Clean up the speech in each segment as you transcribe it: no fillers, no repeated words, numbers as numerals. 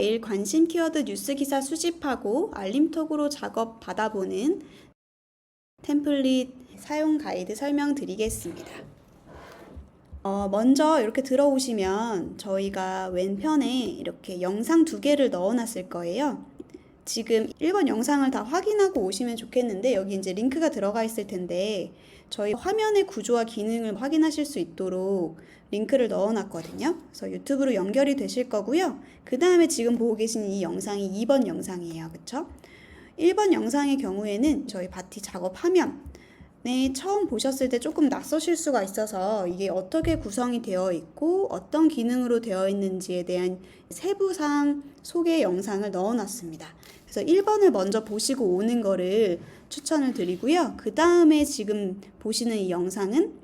매일 관심 키워드 뉴스 기사 수집하고 알림톡으로 작업 받아보는 템플릿 사용 가이드 설명드리겠습니다. 먼저 이렇게 들어오시면 저희가 왼편에 이렇게 영상 2개를 넣어놨을 거예요. 지금 1번 영상을 다 확인하고 오시면 좋겠는데 여기 이제 링크가 들어가 있을 텐데 저희 화면의 구조와 기능을 확인하실 수 있도록 링크를 넣어놨거든요. 그래서 유튜브로 연결이 되실 거고요. 그 다음에 지금 보고 계신 이 영상이 2번 영상이에요. 그쵸? 1번 영상의 경우에는 저희 바티 작업 화면 처음 보셨을 때 조금 낯서실 수가 있어서 이게 어떻게 구성이 되어 있고 어떤 기능으로 되어 있는지에 대한 세부사항 소개 영상을 넣어놨습니다. 그래서 1번을 먼저 보시고 오는 거를 추천을 드리고요. 그 다음에 지금 보시는 이 영상은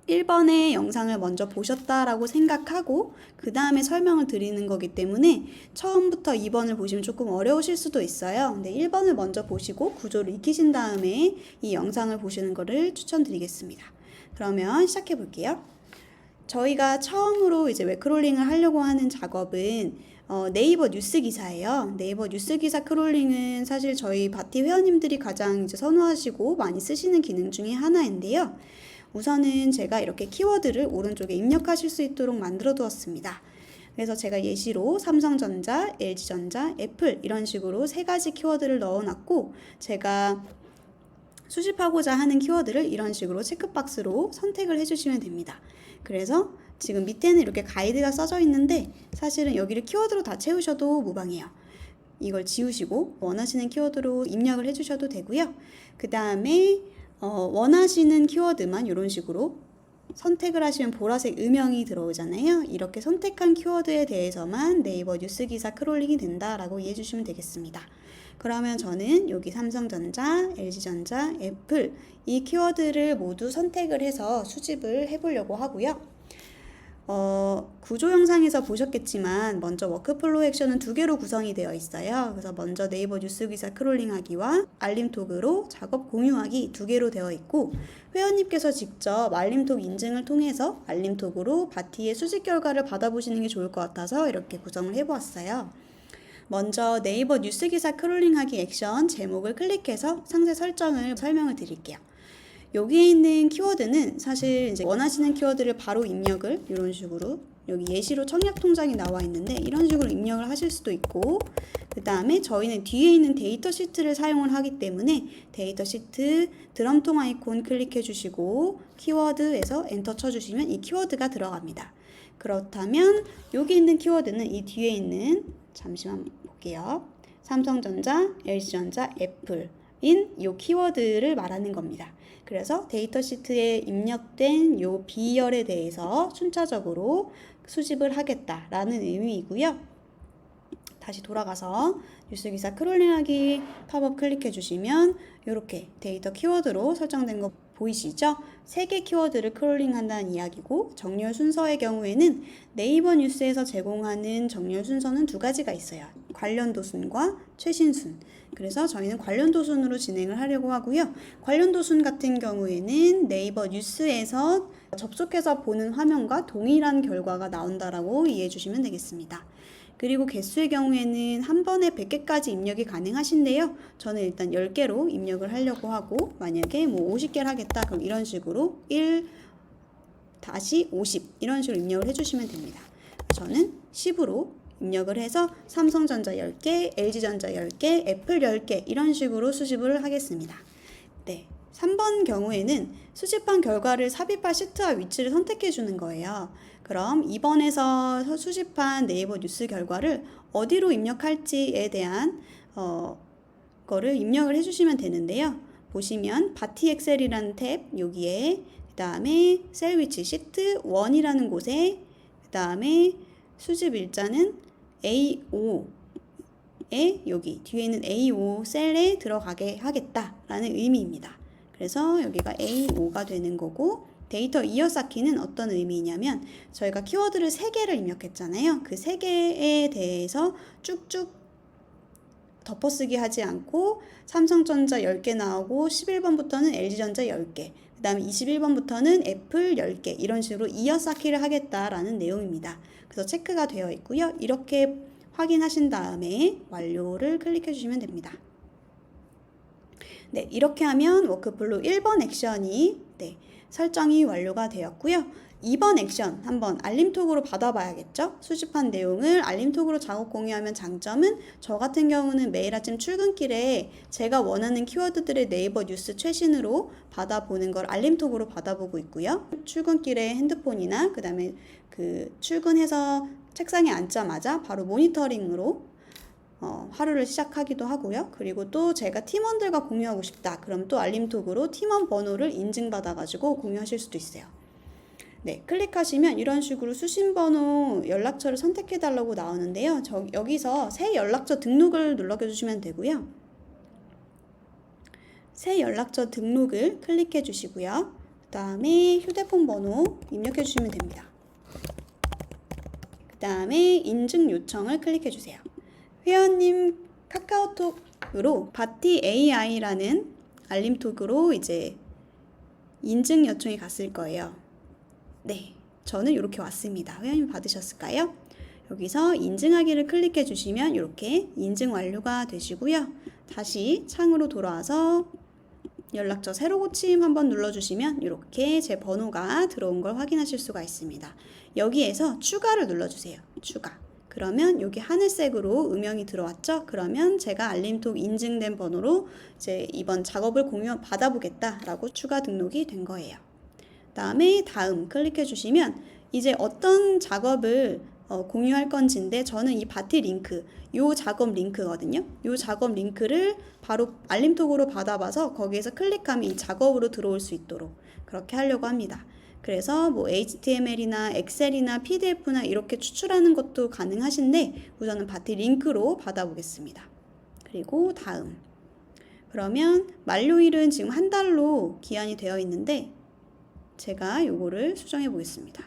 1번의 영상을 먼저 보셨다라고 생각하고 그 다음에 설명을 드리는 거기 때문에 처음부터 2번을 보시면 조금 어려우실 수도 있어요. 근데 1번을 먼저 보시고 구조를 익히신 다음에 이 영상을 보시는 거를 추천드리겠습니다. 그러면 시작해 볼게요. 저희가 처음으로 이제 웹크롤링을 하려고 하는 작업은 네이버 뉴스 기사예요. 네이버 뉴스 기사 크롤링은 사실 저희 바티 회원님들이 가장 이제 선호하시고 많이 쓰시는 기능 중에 하나인데요. 우선은 제가 이렇게 키워드를 오른쪽에 입력하실 수 있도록 만들어 두었습니다. 그래서 제가 예시로 삼성전자, LG전자, 애플 이런 식으로 3가지 키워드를 넣어놨고 제가 수집하고자 하는 키워드를 이런 식으로 체크박스로 선택을 해주시면 됩니다. 그래서 지금 밑에는 이렇게 가이드가 써져 있는데 사실은 여기를 키워드로 다 채우셔도 무방해요. 이걸 지우시고 원하시는 키워드로 입력을 해주셔도 되고요. 그 다음에 원하시는 키워드만 이런 식으로 선택을 하시면 보라색 음영이 들어오잖아요. 이렇게 선택한 키워드에 대해서만 네이버 뉴스 기사 크롤링이 된다라고 이해해 주시면 되겠습니다. 그러면 저는 여기 삼성전자, LG전자, 애플 이 키워드를 모두 선택을 해서 수집을 해보려고 하고요. 구조 영상에서 보셨겠지만 먼저 워크플로우 액션은 2개로 구성이 되어 있어요. 그래서 먼저 네이버 뉴스 기사 크롤링하기와 알림톡으로 작업 공유하기 2개로 되어 있고 회원님께서 직접 알림톡 인증을 통해서 알림톡으로 바티의 수집 결과를 받아보시는 게 좋을 것 같아서 이렇게 구성을 해보았어요. 먼저 네이버 뉴스 기사 크롤링하기 액션 제목을 클릭해서 상세 설정을 설명을 드릴게요. 여기에 있는 키워드는 사실 이제 원하시는 키워드를 바로 입력을 이런 식으로 여기 예시로 청약 통장이 나와 있는데 이런 식으로 입력을 하실 수도 있고 그 다음에 저희는 뒤에 있는 데이터 시트를 사용을 하기 때문에 데이터 시트 드럼통 아이콘 클릭해 주시고 키워드에서 엔터 쳐주시면 이 키워드가 들어갑니다. 그렇다면 여기 있는 키워드는 이 뒤에 있는 잠시만 볼게요. 삼성전자, LG전자, 애플인 이 키워드를 말하는 겁니다. 그래서 데이터 시트에 입력된 요 B열에 대해서 순차적으로 수집을 하겠다라는 의미이고요. 다시 돌아가서 뉴스기사 크롤링하기 팝업 클릭해 주시면 이렇게 데이터 키워드로 설정된 거 보이시죠? 3개 키워드를 크롤링한다는 이야기고 정렬 순서의 경우에는 네이버 뉴스에서 제공하는 정렬 순서는 2가지가 있어요. 관련도 순과 최신 순. 그래서 저희는 관련도 순으로 진행을 하려고 하고요. 관련도 순 같은 경우에는 네이버 뉴스에서 접속해서 보는 화면과 동일한 결과가 나온다라고 이해해 주시면 되겠습니다. 그리고 개수의 경우에는 한 번에 100개까지 입력이 가능하신데요. 저는 일단 10개로 입력을 하려고 하고 만약에 뭐 50개를 하겠다 그럼 이런 식으로 1-50 이런 식으로 입력을 해주시면 됩니다. 저는 10으로 입력을 해서 삼성전자 10개, LG전자 10개, 애플 10개 이런 식으로 수집을 하겠습니다. 네, 3번 경우에는 수집한 결과를 삽입할 시트와 위치를 선택해 주는 거예요. 그럼 2번에서 수집한 네이버 뉴스 결과를 어디로 입력할지에 대한 거를 입력을 해주시면 되는데요. 보시면 바티 엑셀이라는 탭 여기에 그 다음에 셀 위치 시트 1이라는 곳에 그 다음에 수집 일자는 A5에 여기 뒤에 있는 A5 셀에 들어가게 하겠다라는 의미입니다. 그래서 여기가 A5가 되는 거고 데이터 이어쌓기는 어떤 의미냐면 저희가 키워드를 3개를 입력했잖아요. 그 3개에 대해서 쭉쭉 덮어쓰기 하지 않고 삼성전자 10개 나오고 11번부터는 LG전자 10개 그 다음에 21번부터는 애플 10개 이런 식으로 이어쌓기를 하겠다라는 내용입니다. 그래서 체크가 되어 있고요. 이렇게 확인하신 다음에 완료를 클릭해 주시면 됩니다. 네, 이렇게 하면 워크플로우 1번 액션이 설정이 완료가 되었고요. 2번 액션 한번 알림톡으로 받아봐야겠죠? 수집한 내용을 알림톡으로 작업 공유하면 장점은 저 같은 경우는 매일 아침 출근길에 제가 원하는 키워드들의 네이버 뉴스 최신으로 받아보는 걸 알림톡으로 받아보고 있고요. 출근길에 핸드폰이나 그 다음에 출근해서 책상에 앉자마자 바로 모니터링으로 하루를 시작하기도 하고요. 그리고 또 제가 팀원들과 공유하고 싶다. 그럼 또 알림톡으로 팀원 번호를 인증받아가지고 공유하실 수도 있어요. 네, 클릭하시면 이런 식으로 수신번호 연락처를 선택해달라고 나오는데요. 여기서 새 연락처 등록을 눌러주시면 되고요. 새 연락처 등록을 클릭해 주시고요. 그 다음에 휴대폰 번호 입력해 주시면 됩니다. 그 다음에 인증 요청을 클릭해 주세요. 회원님 카카오톡으로 바티 AI라는 알림톡으로 이제 인증 요청이 갔을 거예요. 네, 저는 이렇게 왔습니다. 회원님 받으셨을까요? 여기서 인증하기를 클릭해 주시면 이렇게 인증 완료가 되시고요. 다시 창으로 돌아와서 연락처 새로 고침 한번 눌러주시면 이렇게 제 번호가 들어온 걸 확인하실 수가 있습니다. 여기에서 추가를 눌러주세요. 추가. 그러면 여기 하늘색으로 음영이 들어왔죠? 그러면 제가 알림톡 인증된 번호로 이제 이번 작업을 받아보겠다라고 추가 등록이 된 거예요. 다음에 다음 클릭해 주시면 이제 어떤 작업을 공유할 건지인데 저는 이 바티 링크, 요 작업 링크거든요. 요 작업 링크를 바로 알림톡으로 받아봐서 거기에서 클릭하면 이 작업으로 들어올 수 있도록 그렇게 하려고 합니다. 그래서 뭐 HTML이나 엑셀이나 PDF나 이렇게 추출하는 것도 가능하신데 우선은 바티 링크로 받아보겠습니다. 그리고 다음. 그러면 만료일은 지금 한 달로 기한이 되어 있는데 제가 요거를 수정해 보겠습니다.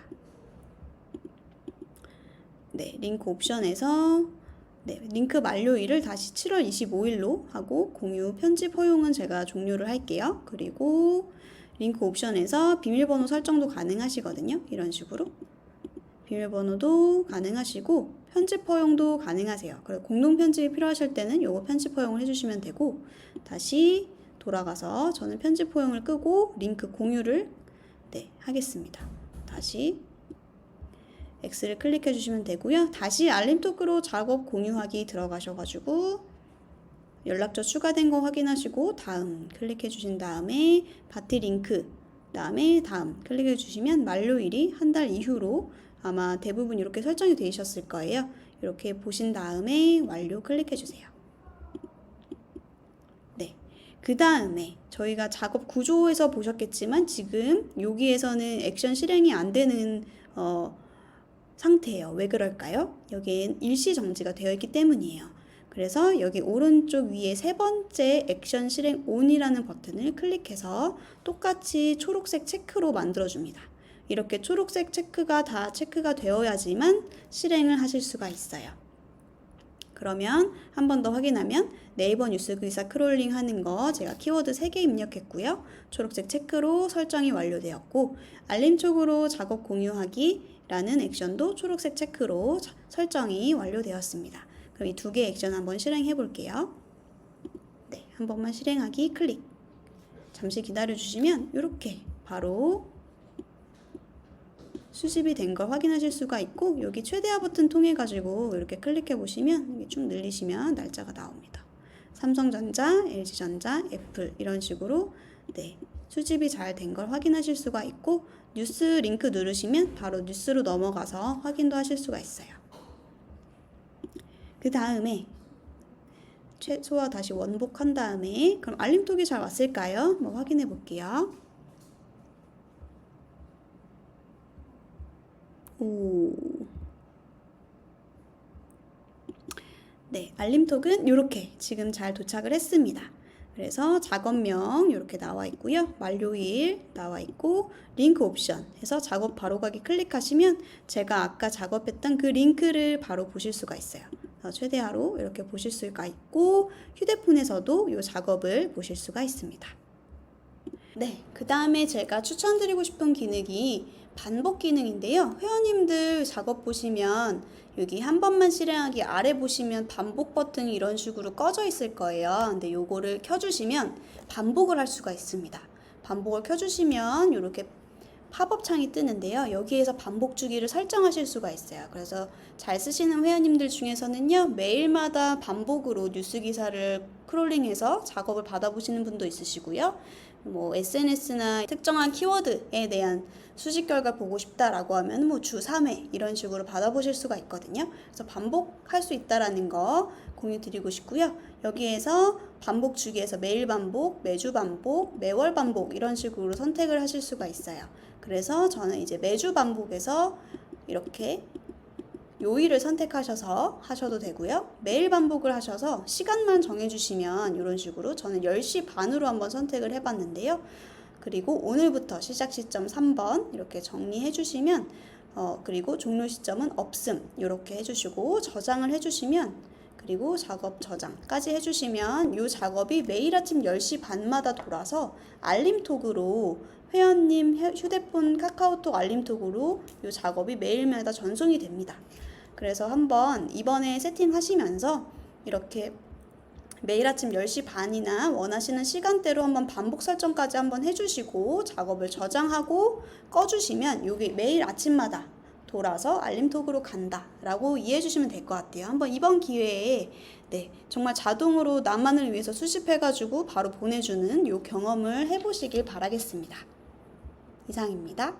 네, 링크 옵션에서 링크 만료일을 다시 7월 25일로 하고 공유 편집 허용은 제가 종료를 할게요. 그리고 링크 옵션에서 비밀번호 설정도 가능하시거든요. 이런 식으로 비밀번호도 가능하시고 편집 허용도 가능하세요. 그리고 공동 편집이 필요하실 때는 요거 편집 허용을 해주시면 되고 다시 돌아가서 저는 편집 허용을 끄고 링크 공유를 하겠습니다. 다시 X를 클릭해 주시면 되고요. 다시 알림톡으로 작업 공유하기 들어가셔가지고 연락처 추가된 거 확인하시고 다음 클릭해 주신 다음에 바티 링크 다음에 다음 클릭해 주시면 만료일이 한 달 이후로 아마 대부분 이렇게 설정이 되셨을 거예요. 이렇게 보신 다음에 완료 클릭해 주세요. 네, 그 다음에 저희가 작업 구조에서 보셨겠지만 지금 여기에서는 액션 실행이 안 되는 상태예요. 왜 그럴까요? 여기엔 일시 정지가 되어 있기 때문이에요. 그래서 여기 오른쪽 위에 세 번째 액션 실행 ON이라는 버튼을 클릭해서 똑같이 초록색 체크로 만들어줍니다. 이렇게 초록색 체크가 다 체크가 되어야지만 실행을 하실 수가 있어요. 그러면 한 번 더 확인하면 네이버 뉴스 기사 크롤링 하는 거 제가 키워드 3개 입력했고요. 초록색 체크로 설정이 완료되었고 알림톡으로 작업 공유하기 라는 액션도 초록색 체크로 설정이 완료되었습니다. 그럼 이 두 개의 액션 한번 실행해 볼게요. 네, 한 번만 실행하기 클릭. 잠시 기다려 주시면 이렇게 바로 수집이 된 걸 확인하실 수가 있고 여기 최대화 버튼 통해 가지고 이렇게 클릭해 보시면 쭉 늘리시면 날짜가 나옵니다. 삼성전자, LG전자, 애플 이런 식으로 수집이 잘 된 걸 확인하실 수가 있고 뉴스 링크 누르시면 바로 뉴스로 넘어가서 확인도 하실 수가 있어요. 그 다음에 최소화 다시 원복한 다음에 그럼 알림톡이 잘 왔을까요? 한번 확인해 볼게요. 네, 알림톡은 이렇게 지금 잘 도착을 했습니다. 그래서 작업명 이렇게 나와 있고요. 만료일 나와 있고 링크 옵션 해서 작업 바로 가기 클릭하시면 제가 아까 작업했던 그 링크를 바로 보실 수가 있어요. 최대화로 이렇게 보실 수가 있고 휴대폰에서도 이 작업을 보실 수가 있습니다. 네, 그 다음에 제가 추천드리고 싶은 기능이 반복 기능인데요. 회원님들 작업 보시면 여기 한 번만 실행하기 아래 보시면 반복 버튼이 이런 식으로 꺼져 있을 거예요. 근데 요거를 켜주시면 반복을 할 수가 있습니다. 반복을 켜주시면 이렇게 팝업 창이 뜨는데요. 여기에서 반복 주기를 설정하실 수가 있어요. 그래서 잘 쓰시는 회원님들 중에서는요, 매일마다 반복으로 뉴스 기사를 크롤링해서 작업을 받아보시는 분도 있으시고요. 뭐 SNS나 특정한 키워드에 대한 수집 결과 보고 싶다라고 하면 뭐 주 3회 이런 식으로 받아보실 수가 있거든요. 그래서 반복할 수 있다라는 거 공유 드리고 싶고요. 여기에서 반복 주기에서 매일 반복, 매주 반복, 매월 반복 이런 식으로 선택을 하실 수가 있어요. 그래서 저는 이제 매주 반복에서 이렇게 요일을 선택하셔서 하셔도 되고요. 매일 반복을 하셔서 시간만 정해주시면 이런 식으로 저는 10시 반으로 한번 선택을 해봤는데요. 그리고 오늘부터 시작 시점 3번 이렇게 정리해 주시면 그리고 종료 시점은 없음 이렇게 해주시고 저장을 해주시면 그리고 작업 저장까지 해주시면 이 작업이 매일 아침 10시 반마다 돌아서 알림톡으로 회원님 휴대폰 카카오톡 알림톡으로 이 작업이 매일마다 전송이 됩니다. 그래서 한번 이번에 세팅하시면서 이렇게 매일 아침 10시 반이나 원하시는 시간대로 한번 반복 설정까지 한번 해주시고 작업을 저장하고 꺼주시면 이게 매일 아침마다 돌아서 알림톡으로 간다 라고 이해해 주시면 될 것 같아요. 한번 이번 기회에 정말 자동으로 나만을 위해서 수집해 가지고 바로 보내주는 이 경험을 해보시길 바라겠습니다. 이상입니다.